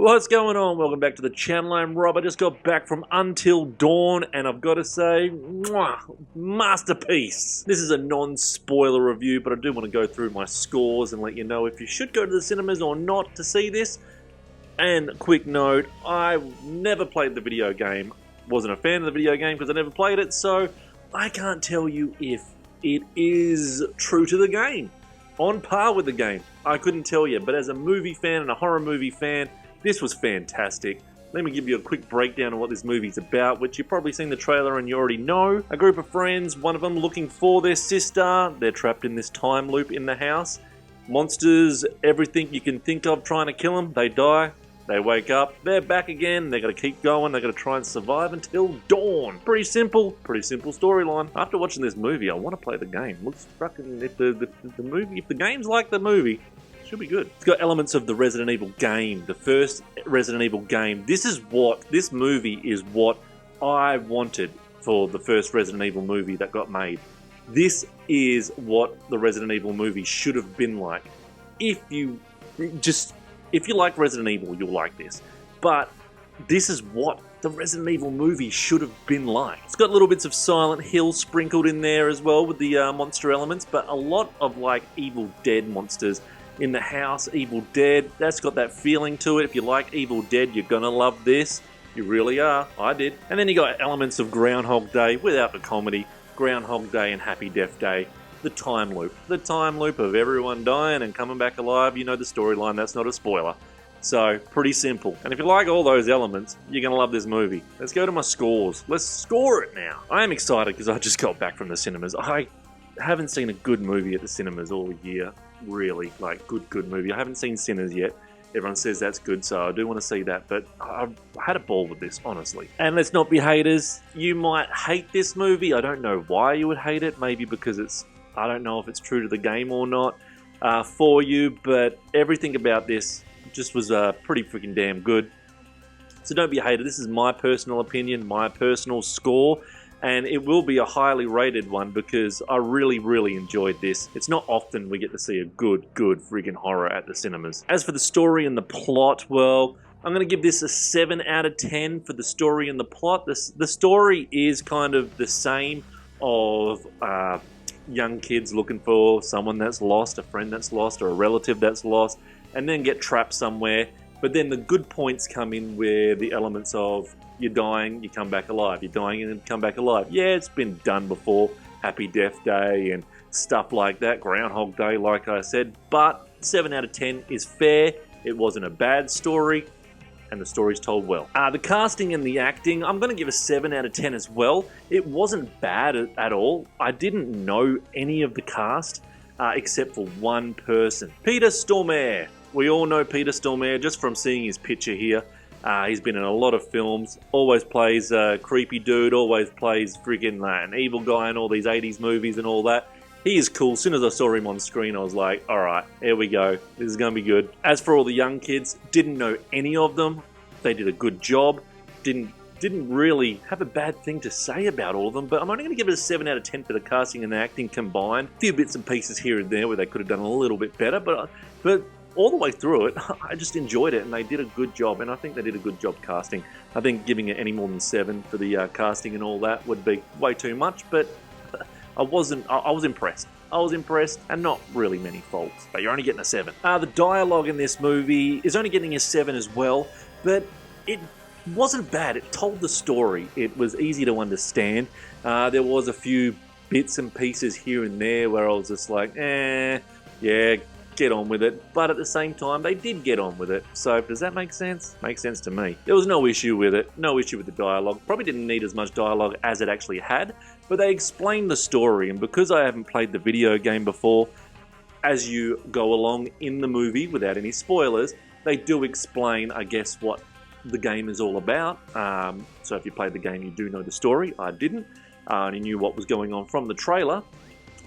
What's going on? Welcome back to the channel. I'm Rob. I just got back from Until Dawn, and I've got to say, mwah, masterpiece. This is a non-spoiler review, but I do want to go through my scores and let you know if you should go to the cinemas or not to see this. And quick note, I never played the video game. Wasn't a fan of the video game because I never played it, so I can't tell you if it is true to the game. On par with the game. I couldn't tell you, but as a movie fan and a horror movie fan, this was fantastic. Let me give you a quick breakdown of what this movie's about, which you've probably seen the trailer and you already know. A group of friends, one of them looking for their sister. They're trapped in this time loop in the house. Monsters, everything you can think of trying to kill them. They die. They wake up. They're back again. They've got to keep going. They've got to try and survive until dawn. Pretty simple storyline. After watching this movie, I want to play the game. Looks fucking, if the game's like the movie, should be good. It's got elements of the Resident Evil game, the first Resident Evil game. This movie is what I wanted for the first Resident Evil movie that got made. This is what the Resident Evil movie should have been like. If you like Resident Evil, you'll like this. But this is what the Resident Evil movie should have been like. It's got little bits of Silent Hill sprinkled in there as well with the monster elements, but a lot of like Evil Dead monsters in the house. Evil Dead, that's got that feeling to it. If you like Evil Dead, you're gonna love this. You really are. I did. And then you got elements of Groundhog Day without the comedy. Groundhog Day and Happy Death Day. The time loop. The time loop of everyone dying and coming back alive. You know the storyline. That's not a spoiler. So, pretty simple. And if you like all those elements, you're going to love this movie. Let's go to my scores. Let's score it now. I am excited because I just got back from the cinemas. I haven't seen a good movie at the cinemas all year. Really. Like, good movie. I haven't seen Sinners yet. Everyone says that's good, so I do want to see that. But I had a ball with this, honestly. And let's not be haters. You might hate this movie. I don't know why you would hate it. Maybe because it's... I don't know if it's true to the game or not for you, but everything about this just was pretty freaking damn good. So don't be a hater. This is my personal opinion, my personal score, and it will be a highly rated one because I really, really enjoyed this. It's not often we get to see a good freaking horror at the cinemas. As for the story and the plot, well, I'm going to give this a 7 out of 10 for the story and the plot. The story is kind of the same of... young kids looking for someone that's lost, a friend that's lost, or a relative that's lost, and then get trapped somewhere. But then the good points come in where the elements of you're dying, you come back alive, you're dying and then come back alive. Yeah, it's been done before, Happy Death Day and stuff like that, Groundhog Day like I said, but 7 out of 10 is fair. It wasn't a bad story, and the story's told well. The casting and the acting, I'm going to give a 7 out of 10 as well. It wasn't bad at all. I didn't know any of the cast except for one person. Peter Stormare. We all know Peter Stormare just from seeing his picture here. He's been in a lot of films, always plays a creepy dude, always plays friggin' an evil guy in all these 80s movies and all that. He is cool. As soon as I saw him on screen, I was like, alright, here we go. This is going to be good. As for all the young kids, didn't know any of them. They did a good job. Didn't really have a bad thing to say about all of them, but I'm only going to give it a 7 out of 10 for the casting and the acting combined. A few bits and pieces here and there where they could have done a little bit better, but all the way through it, I just enjoyed it, and they did a good job, and I think they did a good job casting. I think giving it any more than 7 for the casting and all that would be way too much, but... I was impressed. I was impressed, and not really many faults, but you're only getting a 7. The dialogue in this movie is only getting a 7 as well, but it wasn't bad. It told the story. It was easy to understand. There was a few bits and pieces here and there where I was just like, yeah, get on with it. But at the same time, they did get on with it. So does that make sense? Makes sense to me. There was no issue with it. No issue with the dialogue. Probably didn't need as much dialogue as it actually had. But they explained the story. And because I haven't played the video game before, as you go along in the movie, without any spoilers, they do explain, I guess, what the game is all about. So if you played the game, you do know the story. I didn't. And I knew what was going on from the trailer.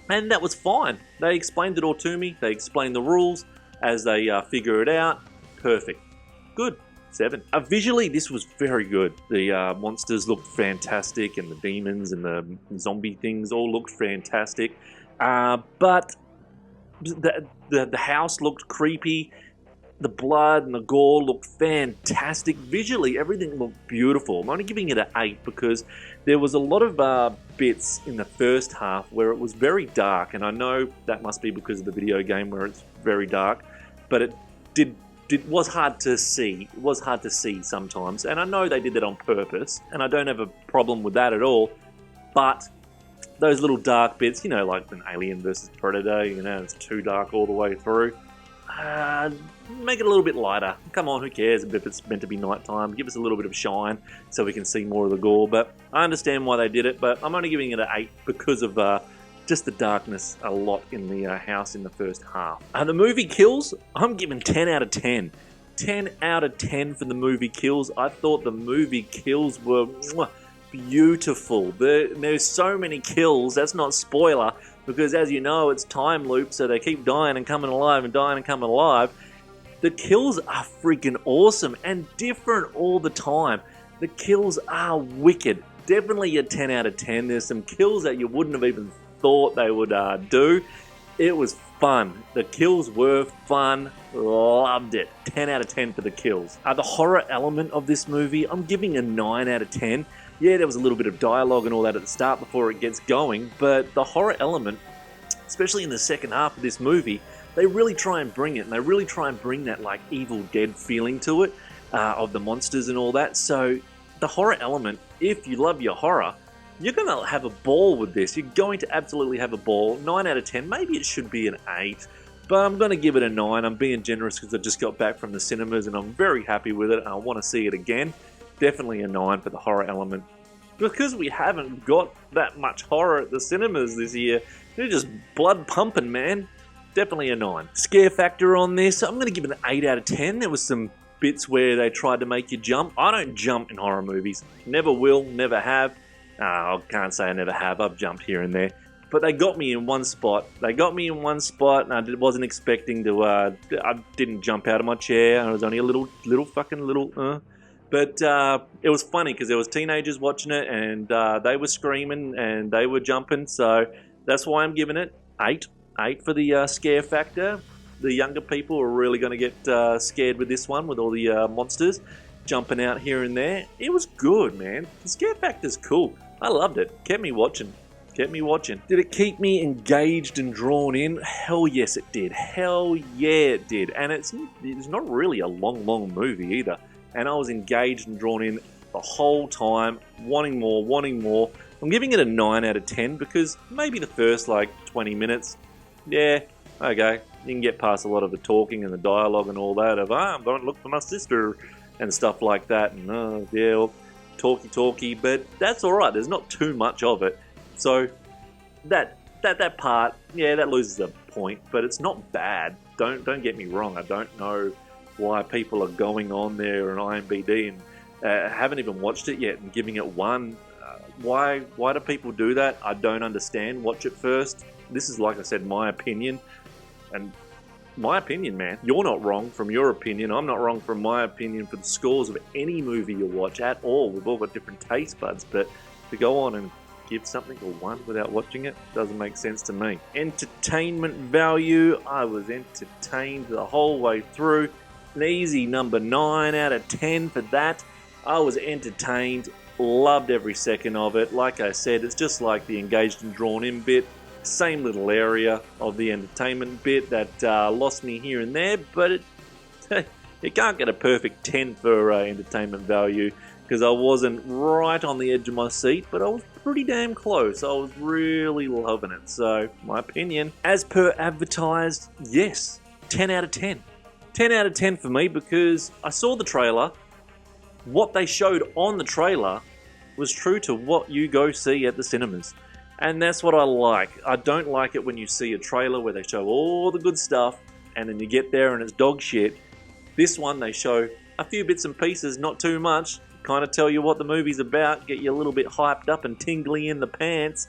And that was fine. They explained it all to me. They explained the rules as they figure it out. Perfect. Good. 7. Visually, this was very good. The monsters looked fantastic, and the demons and the zombie things all looked fantastic. But the house looked creepy. The blood and the gore looked fantastic. Visually, everything looked beautiful. I'm only giving it an 8 because there was a lot of bits in the first half where it was very dark, and I know that must be because of the video game where it's very dark, but it was hard to see. It was hard to see sometimes, and I know they did that on purpose, and I don't have a problem with that at all, but those little dark bits, you know, like an Alien versus Predator, you know, it's too dark all the way through. Make it a little bit lighter. Come on, who cares if it's meant to be nighttime? Give us a little bit of shine so we can see more of the gore. But I understand why they did it, but I'm only giving it an 8 because of just the darkness a lot in the house in the first half. The movie kills, I'm giving 10 out of 10. 10 out of 10 for the movie kills. I thought the movie kills were beautiful. There's so many kills. That's not spoiler, because as you know, it's time loop, so they keep dying and coming alive and dying and coming alive. The kills are freaking awesome and different all the time. The kills are wicked. Definitely a 10 out of 10. There's some kills that you wouldn't have even thought they would do. It was fun. The kills were fun. Loved it. 10 out of 10 for the kills. The horror element of this movie, I'm giving a 9 out of 10. Yeah, there was a little bit of dialogue and all that at the start before it gets going, but the horror element, especially in the second half of this movie, they really try and bring it, and they really try and bring that like Evil Dead feeling to it, of the monsters and all that. So the horror element, if you love your horror, you're going to have a ball with this. You're going to absolutely have a ball. 9 out of 10, maybe it should be an 8, but I'm going to give it a 9. I'm being generous because I just got back from the cinemas and I'm very happy with it. I want to see it again. Definitely a 9 for the horror element. Because we haven't got that much horror at the cinemas this year, they're just blood pumping, man. Definitely a 9. Scare factor on this, I'm going to give it an 8 out of 10. There was some bits where they tried to make you jump. I don't jump in horror movies. Never will, never have. I can't say I never have. I've jumped here and there. But they got me in one spot. And I wasn't expecting to... I didn't jump out of my chair. I was only a little. But it was funny because there was teenagers watching it, and they were screaming and they were jumping. So that's why I'm giving it 8. 8 for the scare factor. The younger people are really going to get scared with this one, with all the monsters jumping out here and there. It was good, man. The scare factor's cool. I loved it. Kept me watching. Did it keep me engaged and drawn in? Hell yes, it did. Hell yeah, it did. And it's not really a long movie either. And I was engaged and drawn in the whole time, wanting more. I'm giving it a 9 out of 10 because maybe the first 20 minutes, yeah, okay, you can get past a lot of the talking and the dialogue and all that of, I'm going to look for my sister and stuff like that, and yeah, talky, but that's alright, there's not too much of it. So that part, yeah, that loses a point, but it's not bad. Don't get me wrong, I don't know why people are going on there on IMDb and haven't even watched it yet and giving it 1. Why do people do that? I don't understand. Watch it first. This is, like I said, my opinion. And my opinion, man. You're not wrong from your opinion. I'm not wrong from my opinion for the scores of any movie you watch at all. We've all got different taste buds, but to go on and give something a 1 without watching it doesn't make sense to me. Entertainment value. I was entertained the whole way through. An easy number 9 out of 10 for that. I was entertained, loved every second of it. Like I said, it's just like the engaged and drawn in bit. Same little area of the entertainment bit that lost me here and there, but it can't get a perfect 10 for entertainment value because I wasn't right on the edge of my seat, but I was pretty damn close. I was really loving it. So, my opinion, as per advertised, yes, 10 out of 10. 10 out of 10 for me because I saw the trailer. What they showed on the trailer was true to what you go see at the cinemas. And that's what I like. I don't like it when you see a trailer where they show all the good stuff and then you get there and it's dog shit. This one, they show a few bits and pieces, not too much, kind of tell you what the movie's about, get you a little bit hyped up and tingly in the pants.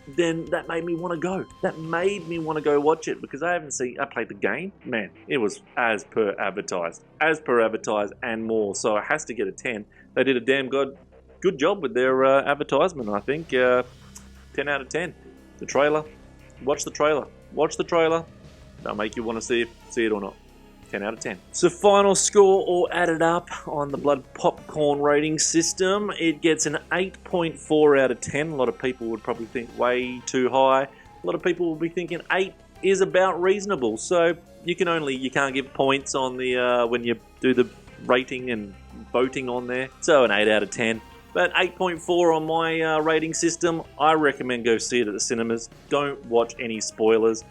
Then that made me want to go. That made me want to go watch it because I played the game. Man, it was as per advertised and more. So it has to get a 10. They did a damn good job with their advertisement, I think. 10 out of 10. The trailer. Watch the trailer. That'll make you want to see it or not. 10 out of 10. So final score all added up on the blood popcorn rating system, it gets an 8.4 out of 10. A lot of people would probably think way too high. A lot of people will be thinking 8 is about reasonable. So you can't give points on the when you do the rating and voting on there. So an 8 out of 10. But 8.4 on my rating system. I recommend go see it at the cinemas. Don't watch any spoilers.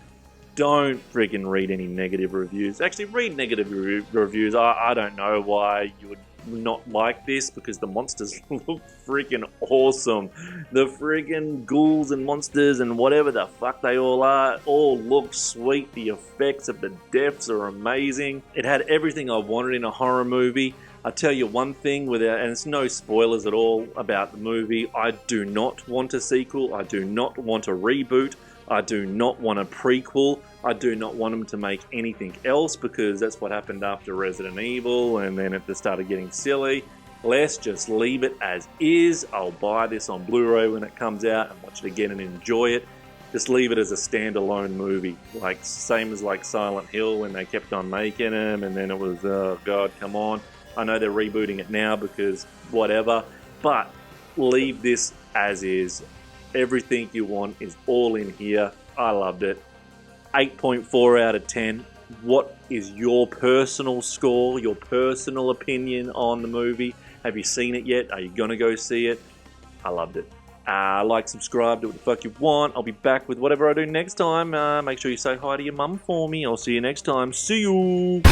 Don't friggin' read any negative reviews. Actually, read negative reviews. I don't know why you would not like this, because the monsters look freaking awesome. The friggin' ghouls and monsters and whatever the fuck they all are all look sweet. The effects of the deaths are amazing. It had everything I wanted in a horror movie. I'll tell you one thing, and it's no spoilers at all about the movie, I do not want a sequel, I do not want a reboot, I do not want a prequel, I do not want them to make anything else, because that's what happened after Resident Evil, and then it started getting silly. Let's just leave it as is. I'll buy this on Blu-ray when it comes out and watch it again and enjoy it. Just leave it as a standalone movie, like same as like Silent Hill when they kept on making them, and then it was, oh god, come on. I know they're rebooting it now because whatever, but leave this as is. Everything you want is all in here. I loved it. 8.4 out of 10. What is your personal score, your personal opinion on the movie? Have you seen it yet? Are you going to go see it? I loved it. Like, subscribe, do what the fuck you want. I'll be back with whatever I do next time. Make sure you say hi to your mum for me. I'll see you next time. See you!